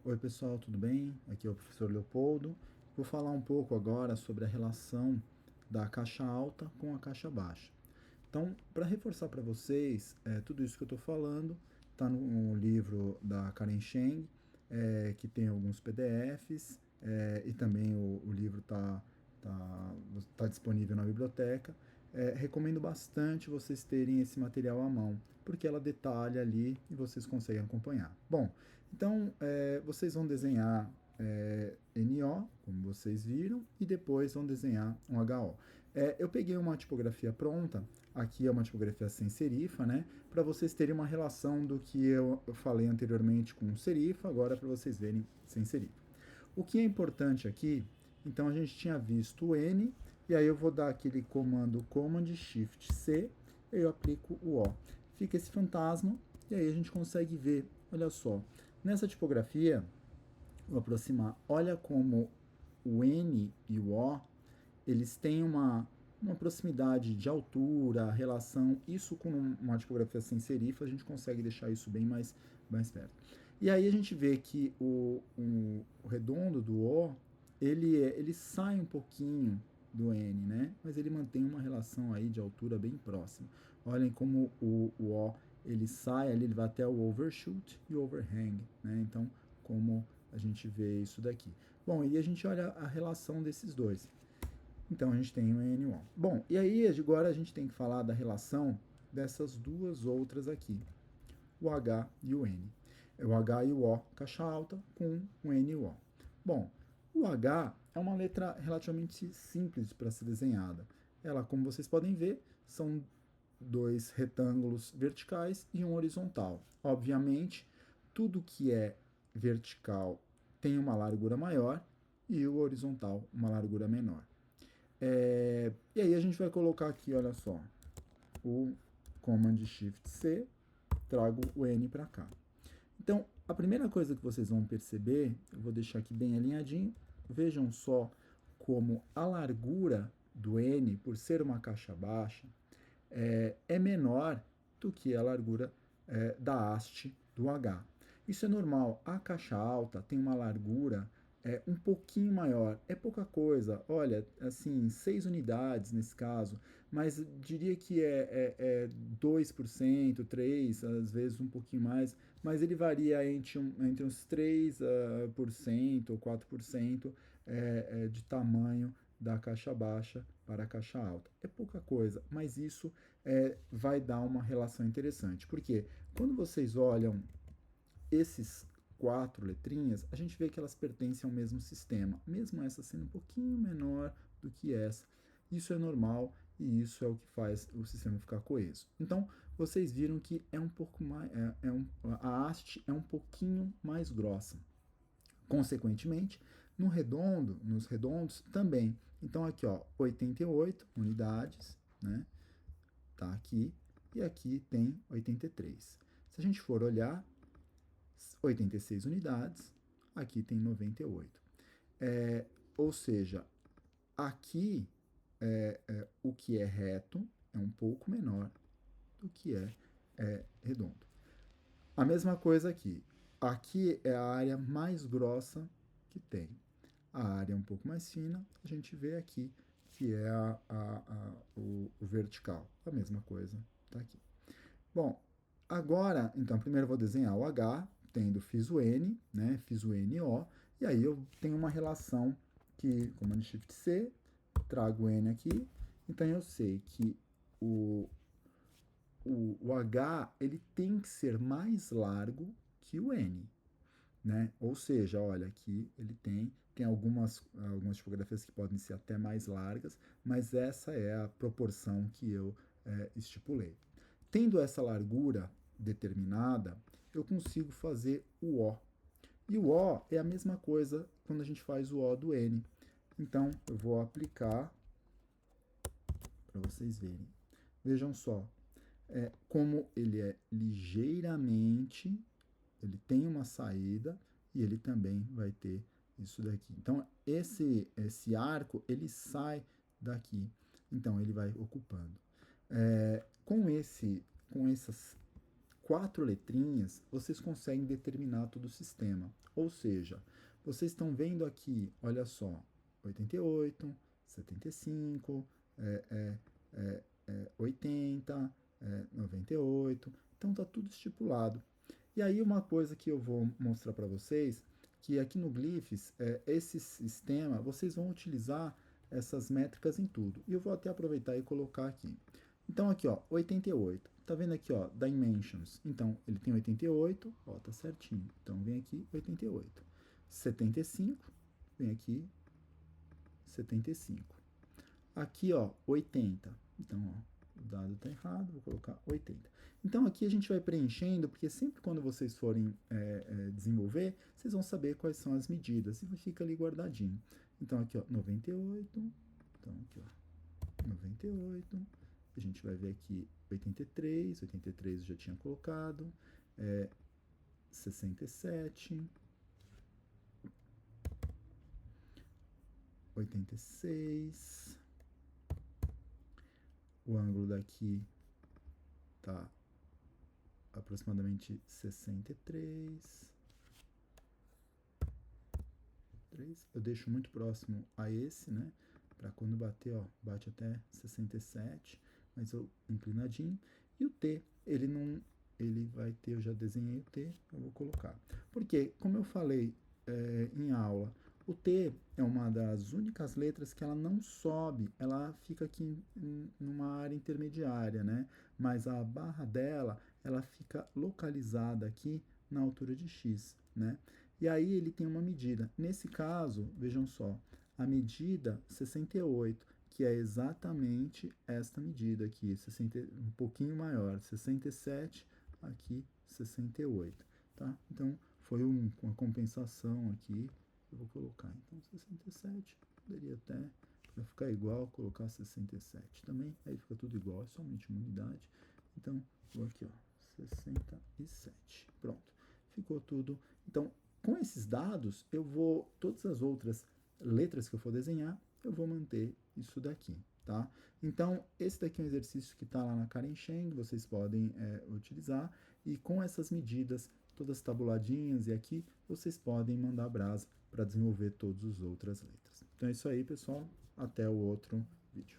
Oi pessoal, tudo bem? Aqui é o professor Leopoldo. Vou falar um pouco agora sobre a relação da caixa alta com a caixa baixa. Então, para reforçar para vocês, tudo isso que eu estou falando está no livro da Karen Cheng, que tem alguns PDFs, e também o livro tá disponível na biblioteca. Recomendo bastante vocês terem esse material à mão, porque ela detalha ali e vocês conseguem acompanhar. Bom, então vocês vão desenhar NO, como vocês viram, e depois vão desenhar um HO. Eu peguei uma tipografia pronta, aqui é uma tipografia sem serifa, né? Para vocês terem uma relação do que eu falei anteriormente com serifa, agora para vocês verem sem serifa. O que é importante aqui, então a gente tinha visto o N, e aí eu vou dar aquele comando Command Shift C, e eu aplico o O. Fica esse fantasma, e aí a gente consegue ver, olha só, nessa tipografia, vou aproximar, olha como o N e o O, eles têm uma proximidade de altura, relação, isso com uma tipografia sem serifa, a gente consegue deixar isso bem mais perto. E aí a gente vê que o redondo do O, ele sai um pouquinho do N, né? Mas ele mantém uma relação aí de altura bem próxima. Olhem como o O, ele sai ali, ele vai até o overshoot e o overhang, né? Então, como a gente vê isso daqui. Bom, e a gente olha a relação desses dois. Então a gente tem o N1. Bom, e aí agora a gente tem que falar da relação dessas duas outras aqui, o H e o N. É o H e o O, caixa alta, com o N e o O. Bom, o H é uma letra relativamente simples para ser desenhada. Ela, como vocês podem ver, são dois retângulos verticais e um horizontal. Obviamente, tudo que é vertical tem uma largura maior e o horizontal uma largura menor. E aí a gente vai colocar aqui, olha só, o Command Shift C, trago o N para cá. Então, a primeira coisa que vocês vão perceber, eu vou deixar aqui bem alinhadinho, vejam só como a largura do N, por ser uma caixa baixa, é menor do que a largura da haste do H. Isso é normal. A caixa alta tem uma largura um pouquinho maior. É pouca coisa. Olha, assim, 6 unidades nesse caso, mas diria que é 2%, 3%, às vezes um pouquinho mais, mas ele varia entre uns 3% ou 4% de tamanho da caixa baixa para a caixa alta. É pouca coisa, mas isso vai dar uma relação interessante. Porque quando vocês olham esses quatro letrinhas, a gente vê que elas pertencem ao mesmo sistema, mesmo essa sendo um pouquinho menor do que essa. Isso é normal e isso é o que faz o sistema ficar coeso. Então, vocês viram que é um pouco mais, a haste é um pouquinho mais grossa. Consequentemente, nos redondos também. Então aqui, ó, 88 unidades, né? Tá aqui e aqui tem 83. Se a gente for olhar, 86 unidades, aqui tem 98. Ou seja, aqui o que é reto é um pouco menor do que é redondo. A mesma coisa aqui. Aqui é a área mais grossa que tem. A área é um pouco mais fina, a gente vê aqui que é o vertical. A mesma coisa está aqui. Bom, agora, então, primeiro eu vou desenhar o H, fiz o N, né? Fiz o NO, e aí eu tenho uma relação que, Command Shift C, trago o N aqui, então eu sei que o H ele tem que ser mais largo que o N, né? Ou seja, olha, aqui ele tem algumas tipografias que podem ser até mais largas, mas essa é a proporção que eu estipulei. Tendo essa largura determinada, eu consigo fazer o O. E o O é a mesma coisa quando a gente faz o O do N. Então, eu vou aplicar para vocês verem. Vejam só, como ele é ligeiramente, ele tem uma saída e ele também vai ter isso daqui. Então, esse arco, ele sai daqui. Então, ele vai ocupando. Com essas 4 letrinhas, vocês conseguem determinar todo o sistema. Ou seja, vocês estão vendo aqui, olha só, 88, 75, 80, 98. Então está tudo estipulado. E aí uma coisa que eu vou mostrar para vocês, que aqui no Glyphs, esse sistema, vocês vão utilizar essas métricas em tudo. E eu vou até aproveitar e colocar aqui. Então aqui, ó, 88. Tá vendo aqui, ó, dimensions. Então, ele tem 88, ó, tá certinho. Então, vem aqui 88. 75, vem aqui 75. Aqui, ó, 80. Então, ó, o dado tá errado, vou colocar 80. Então, aqui a gente vai preenchendo, porque sempre quando vocês forem desenvolver, vocês vão saber quais são as medidas, e fica ali guardadinho. Então, aqui, ó, 98. Então, aqui, ó, 98. A gente vai ver aqui 83 eu já tinha colocado, 67, 86, o ângulo daqui tá aproximadamente 63, eu deixo muito próximo a esse, né, para quando bater, ó, bate até 67, mas eu inclinadinho, e o T, ele vai ter, eu já desenhei o T, eu vou colocar. Porque, como eu falei em aula, o T é uma das únicas letras que ela não sobe, ela fica aqui numa área intermediária, né? Mas a barra dela, ela fica localizada aqui na altura de X, né? E aí ele tem uma medida. Nesse caso, vejam só, a medida 68, que é exatamente esta medida aqui, um pouquinho maior, 67, aqui 68, tá? Então, foi uma compensação aqui, eu vou colocar, então, 67, poderia até, para ficar igual, colocar 67 também, aí fica tudo igual, é somente uma unidade, então, vou aqui, ó, 67, pronto, ficou tudo, então, com esses dados, eu vou, todas as outras letras que eu for desenhar, eu vou manter isso daqui, tá? Então, esse daqui é um exercício que está lá na Karen Cheng, vocês podem utilizar, e com essas medidas, todas tabuladinhas, e aqui, vocês podem mandar brasa para desenvolver todas as outras letras. Então é isso aí, pessoal. Até o outro vídeo.